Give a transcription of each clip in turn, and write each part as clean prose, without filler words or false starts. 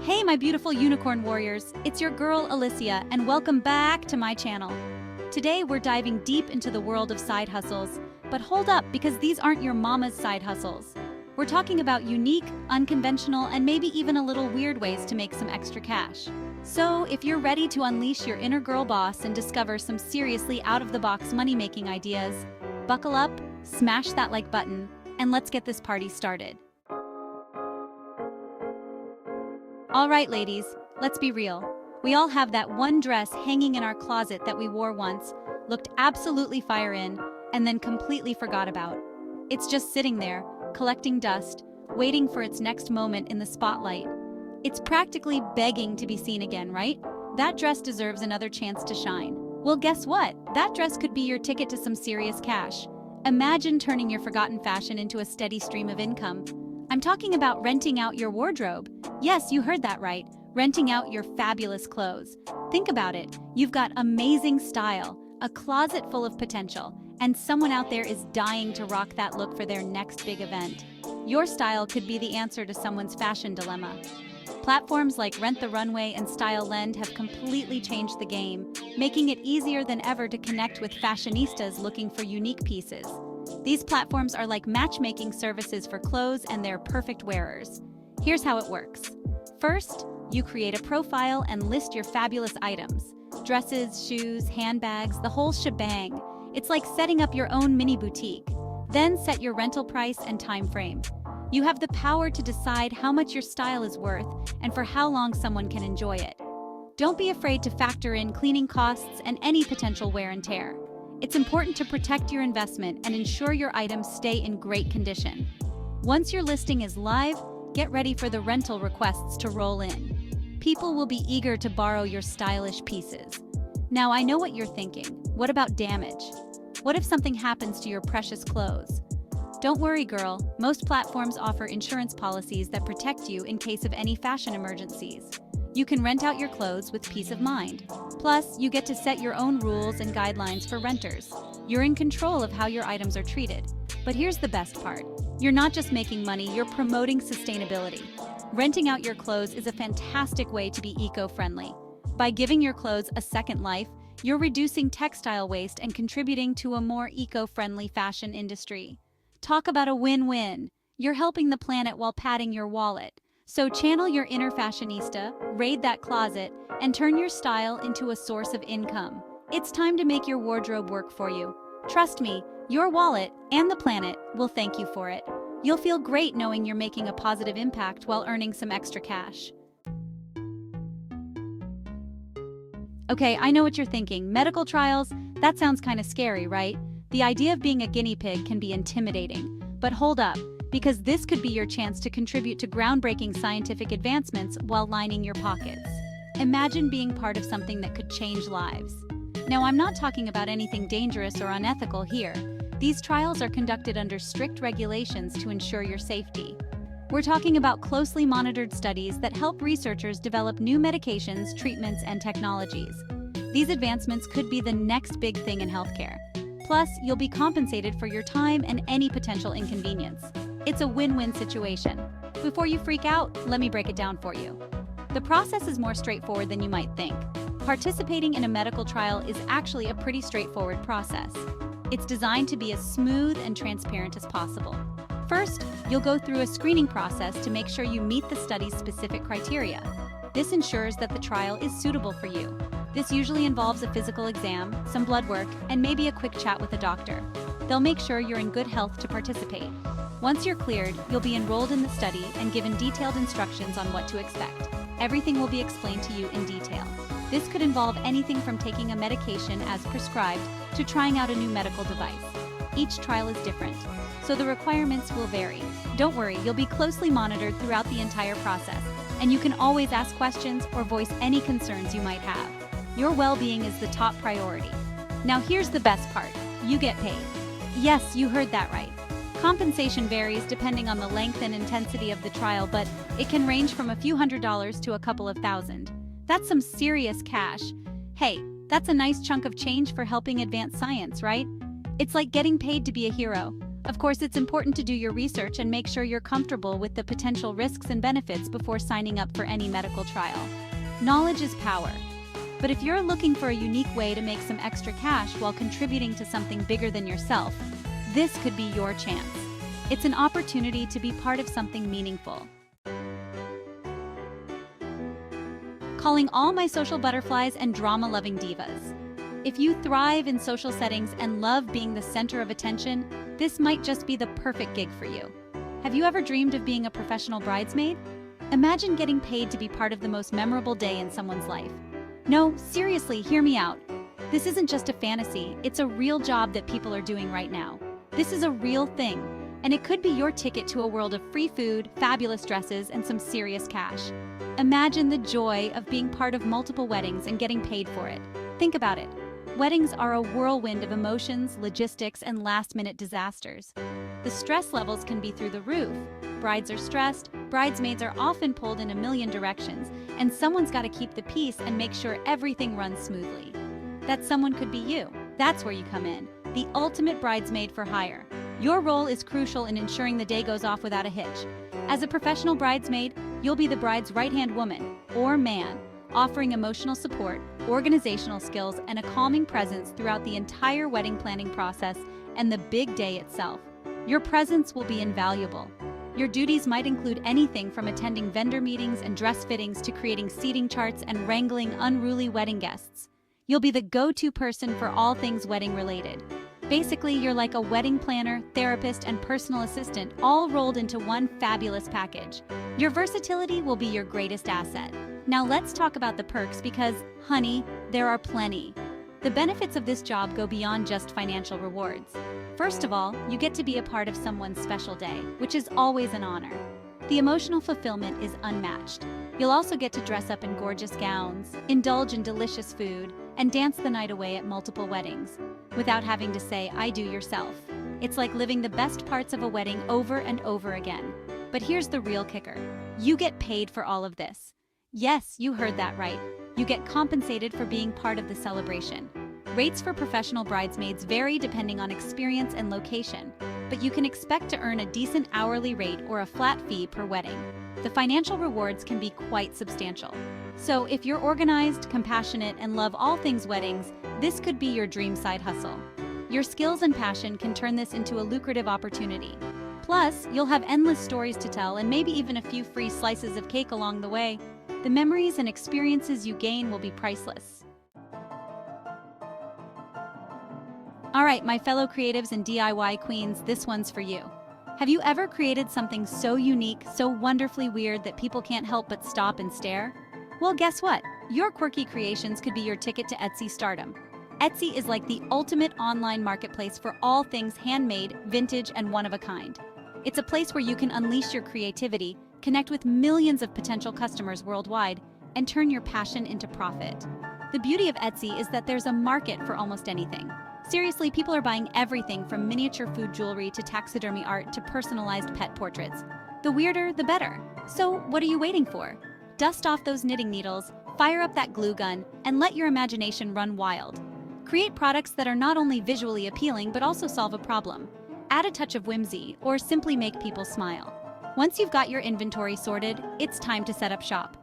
Hey my beautiful unicorn warriors, it's your girl Alicia and welcome back to my channel. Today we're diving deep into the world of side hustles, but hold up because these aren't your mama's side hustles. We're talking about unique, unconventional, and maybe even a little weird ways to make some extra cash. So if you're ready to unleash your inner girl boss and discover some seriously out-of-the-box money-making ideas, buckle up, smash that like button, and let's get this party started. All right, ladies, let's be real. We all have that one dress hanging in our closet that we wore once, looked absolutely fire in, and then completely forgot about. It's just sitting there, collecting dust, waiting for its next moment in the spotlight. It's practically begging to be seen again, right? That dress deserves another chance to shine. Well, guess what? That dress could be your ticket to some serious cash. Imagine turning your forgotten fashion into a steady stream of income. I'm talking about renting out your wardrobe. Yes, you heard that right. Renting out your fabulous clothes. Think about it. You've got amazing style, a closet full of potential, and someone out there is dying to rock that look for their next big event. Your style could be the answer to someone's fashion dilemma. Platforms like Rent the Runway and Style Lend have completely changed the game, making it easier than ever to connect with fashionistas looking for unique pieces. These platforms are like matchmaking services for clothes and their perfect wearers. Here's how it works. First, you create a profile and list your fabulous items. Dresses, shoes, handbags, the whole shebang. It's like setting up your own mini boutique. Then set your rental price and time frame. You have the power to decide how much your style is worth and for how long someone can enjoy it. Don't be afraid to factor in cleaning costs and any potential wear and tear. It's important to protect your investment and ensure your items stay in great condition. Once your listing is live, get ready for the rental requests to roll in. People will be eager to borrow your stylish pieces. Now, I know what you're thinking. What about damage? What if something happens to your precious clothes? Don't worry, girl. Most platforms offer insurance policies that protect you in case of any fashion emergencies. You can rent out your clothes with peace of mind. Plus, you get to set your own rules and guidelines for renters. You're in control of how your items are treated. But here's the best part. You're not just making money, you're promoting sustainability. Renting out your clothes is a fantastic way to be eco-friendly. By giving your clothes a second life, you're reducing textile waste and contributing to a more eco-friendly fashion industry. Talk about a win-win. You're helping the planet while padding your wallet. So channel your inner fashionista, raid that closet, and turn your style into a source of income. It's time to make your wardrobe work for you. Trust me, your wallet and the planet will thank you for it. You'll feel great knowing you're making a positive impact while earning some extra cash. Okay, I know what you're thinking. Medical trials? That sounds kind of scary, right? The idea of being a guinea pig can be intimidating. But hold up, because this could be your chance to contribute to groundbreaking scientific advancements while lining your pockets. Imagine being part of something that could change lives. Now, I'm not talking about anything dangerous or unethical here. These trials are conducted under strict regulations to ensure your safety. We're talking about closely monitored studies that help researchers develop new medications, treatments, and technologies. These advancements could be the next big thing in healthcare. Plus, you'll be compensated for your time and any potential inconvenience. It's a win-win situation. Before you freak out, let me break it down for you. The process is more straightforward than you might think. Participating in a medical trial is actually a pretty straightforward process. It's designed to be as smooth and transparent as possible. First, you'll go through a screening process to make sure you meet the study's specific criteria. This ensures that the trial is suitable for you. This usually involves a physical exam, some blood work, and maybe a quick chat with a doctor. They'll make sure you're in good health to participate. Once you're cleared, you'll be enrolled in the study and given detailed instructions on what to expect. Everything will be explained to you in detail. This could involve anything from taking a medication as prescribed to trying out a new medical device. Each trial is different, so the requirements will vary. Don't worry, you'll be closely monitored throughout the entire process, and you can always ask questions or voice any concerns you might have. Your well-being is the top priority. Now here's the best part. You get paid. Yes, you heard that right. Compensation varies depending on the length and intensity of the trial, but it can range from a few $100s to a couple of thousand. That's some serious cash. Hey, that's a nice chunk of change for helping advance science, right? It's like getting paid to be a hero. Of course, it's important to do your research and make sure you're comfortable with the potential risks and benefits before signing up for any medical trial. Knowledge is power. But if you're looking for a unique way to make some extra cash while contributing to something bigger than yourself, this could be your chance. It's an opportunity to be part of something meaningful. Calling all my social butterflies and drama-loving divas. If you thrive in social settings and love being the center of attention, this might just be the perfect gig for you. Have you ever dreamed of being a professional bridesmaid? Imagine getting paid to be part of the most memorable day in someone's life. No, seriously, hear me out. This isn't just a fantasy, it's a real job that people are doing right now. This is a real thing, and it could be your ticket to a world of free food, fabulous dresses, and some serious cash. Imagine the joy of being part of multiple weddings and getting paid for it. Think about it. Weddings are a whirlwind of emotions, logistics, and last-minute disasters. The stress levels can be through the roof. Brides are stressed, bridesmaids are often pulled in a million directions, and someone's got to keep the peace and make sure everything runs smoothly. That someone could be you. That's where you come in, the ultimate bridesmaid for hire. Your role is crucial in ensuring the day goes off without a hitch. As a professional bridesmaid, you'll be the bride's right-hand woman, or man, offering emotional support, organizational skills, and a calming presence throughout the entire wedding planning process and the big day itself. Your presence will be invaluable. Your duties might include anything from attending vendor meetings and dress fittings to creating seating charts and wrangling unruly wedding guests. You'll be the go-to person for all things wedding-related. Basically, you're like a wedding planner, therapist, and personal assistant all rolled into one fabulous package. Your versatility will be your greatest asset. Now let's talk about the perks because, honey, there are plenty. The benefits of this job go beyond just financial rewards. First of all, you get to be a part of someone's special day, which is always an honor. The emotional fulfillment is unmatched. You'll also get to dress up in gorgeous gowns, indulge in delicious food, and dance the night away at multiple weddings, without having to say, I do yourself. It's like living the best parts of a wedding over and over again. But here's the real kicker. You get paid for all of this. Yes, you heard that right. You get compensated for being part of the celebration. Rates for professional bridesmaids vary depending on experience and location, but you can expect to earn a decent hourly rate or a flat fee per wedding. The financial rewards can be quite substantial. So if you're organized, compassionate, and love all things weddings, this could be your dream side hustle. Your skills and passion can turn this into a lucrative opportunity. Plus, you'll have endless stories to tell and maybe even a few free slices of cake along the way. The memories and experiences you gain will be priceless. All right, my fellow creatives and DIY queens, this one's for you. Have you ever created something so unique, so wonderfully weird that people can't help but stop and stare? Well, guess what? Your quirky creations could be your ticket to Etsy stardom. Etsy is like the ultimate online marketplace for all things handmade, vintage, and one-of-a-kind. It's a place where you can unleash your creativity, connect with millions of potential customers worldwide, and turn your passion into profit. The beauty of Etsy is that there's a market for almost anything. Seriously, people are buying everything from miniature food jewelry to taxidermy art to personalized pet portraits. The weirder, the better. So what are you waiting for? Dust off those knitting needles, fire up that glue gun, and let your imagination run wild. Create products that are not only visually appealing but also solve a problem. Add a touch of whimsy, or simply make people smile. Once you've got your inventory sorted, it's time to set up shop.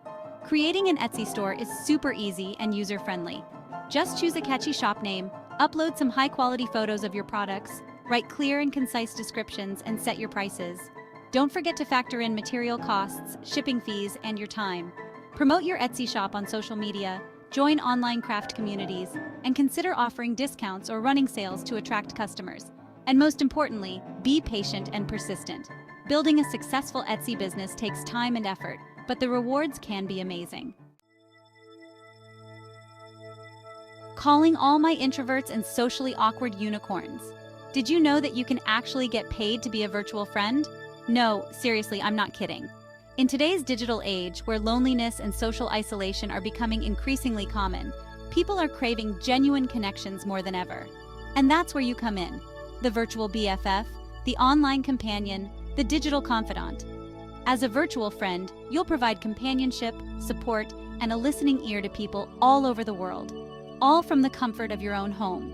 Creating an Etsy store is super easy and user-friendly. Just choose a catchy shop name, upload some high-quality photos of your products, write clear and concise descriptions, and set your prices. Don't forget to factor in material costs, shipping fees, and your time. Promote your Etsy shop on social media, join online craft communities, and consider offering discounts or running sales to attract customers. And most importantly, be patient and persistent. Building a successful Etsy business takes time and effort, but the rewards can be amazing. Calling all my introverts and socially awkward unicorns. Did you know that you can actually get paid to be a virtual friend? No, seriously, I'm not kidding. In today's digital age, where loneliness and social isolation are becoming increasingly common, people are craving genuine connections more than ever. And that's where you come in. The virtual BFF, the online companion, the digital confidant. As a virtual friend, you'll provide companionship, support, and a listening ear to people all over the world, all from the comfort of your own home.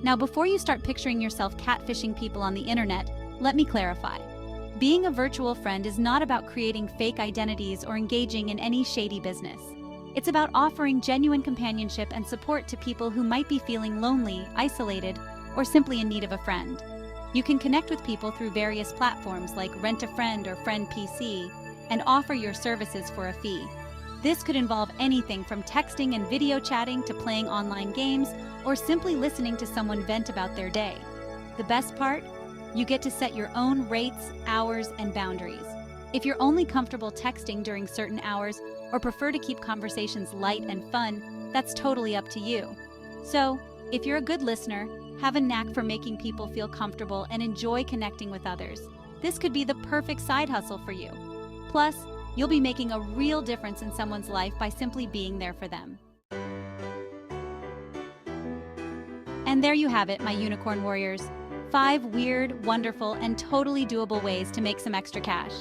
Now, before you start picturing yourself catfishing people on the internet, let me clarify. Being a virtual friend is not about creating fake identities or engaging in any shady business. It's about offering genuine companionship and support to people who might be feeling lonely, isolated, or simply in need of a friend. You can connect with people through various platforms like Rent a Friend or Friend PC and offer your services for a fee. This could involve anything from texting and video chatting to playing online games or simply listening to someone vent about their day. The best part? You get to set your own rates, hours, and boundaries. If you're only comfortable texting during certain hours or prefer to keep conversations light and fun, that's totally up to you. So, if you're a good listener, have a knack for making people feel comfortable and enjoy connecting with others, this could be the perfect side hustle for you. Plus, you'll be making a real difference in someone's life by simply being there for them. And there you have it, my unicorn warriors. 5 weird, wonderful, and totally doable ways to make some extra cash.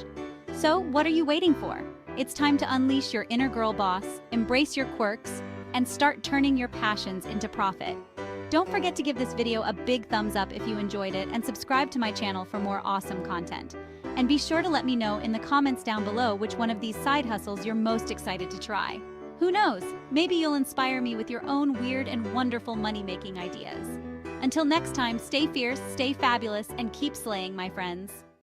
So, what are you waiting for? It's time to unleash your inner girl boss, embrace your quirks, and start turning your passions into profit. Don't forget to give this video a big thumbs up if you enjoyed it and subscribe to my channel for more awesome content. And be sure to let me know in the comments down below which one of these side hustles you're most excited to try. Who knows, maybe you'll inspire me with your own weird and wonderful money-making ideas. Until next time, stay fierce, stay fabulous, and keep slaying, my friends.